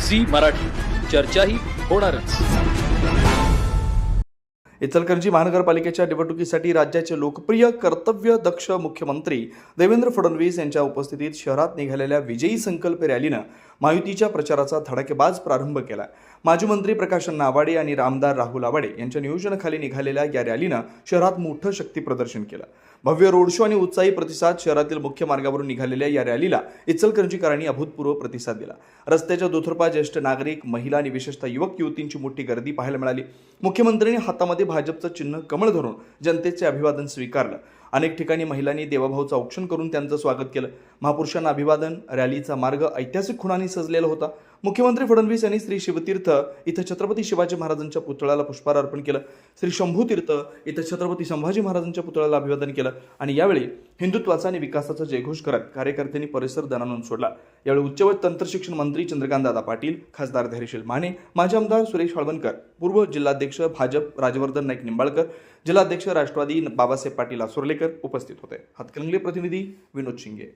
Zee Marathi, चर्चाही होणारच. इचलकरंजी महानगरपालिकेच्या निवडणुकीसाठी राज्याचे लोकप्रिय कर्तव्यदक्ष मुख्यमंत्री देवेंद्र फडणवीस यांच्या उपस्थितीत शहरात निघालेल्या विजयी संकल्प रॅलीनं महायुतीच्या प्रचाराचा धडाकेबाज प्रारंभ केला. माजी मंत्री प्रकाश आवाडे आणि आमदार राहुल आवाडे यांच्या नियोजनाखाली निघालेल्या या रॅलीनं शहरात मोठं शक्ती प्रदर्शन केलं. भव्य रोड शो आणि उत्साही प्रतिसाद. शहरातील मुख्य मार्गावरून निघालेल्या या रॅलीला इचलकरंजीकरांनी अभूतपूर्व प्रतिसाद दिला. रस्त्याच्या दुतर्फा ज्येष्ठ नागरिक, महिला आणि विशेषतः युवक युवतींची मोठी गर्दी पाहायला मिळाली. मुख्यमंत्र्यांनी हातामध्ये भाजपचं चिन्ह कमळ धरून जनतेचे अभिवादन स्वीकारलं. अनेक ठिकाणी महिलांनी देवाभाऊचं औक्षण करून त्यांचं स्वागत केलं. महापुरुषांना अभिवादन. रॅलीचा मार्ग ऐतिहासिक खुणांनी सजलेला होता. मुख्यमंत्री फडणवीस यांनी श्री शिवतीर्थ इथं छत्रपती शिवाजी महाराजांच्या पुतळ्याला पुष्पहार अर्पण केलं. श्री शंभूतीर्थ इथं छत्रपती संभाजी महाराजांच्या पुतळ्याला अभिवादन केलं आणि यावेळी हिंदुत्वाचा आणि विकासाचा जयघोष करत कार्यकर्त्यांनी परिसर दणाणून सोडला. यावेळी उच्च व तंत्रशिक्षण मंत्री चंद्रकांतदादा पाटील, खासदार धैर्यशील माने, माजी आमदार सुरेश हळवणकर, पूर्व जिल्हाध्यक्ष भाजप राजवर्धन नाईक निंबाळकर, जिल्हाध्यक्ष राष्ट्रवादी बाबासाहेब पाटील आसुर्लेकर उपस्थित होते. हातकणंगले प्रतिनिधी विनोद शिंगे.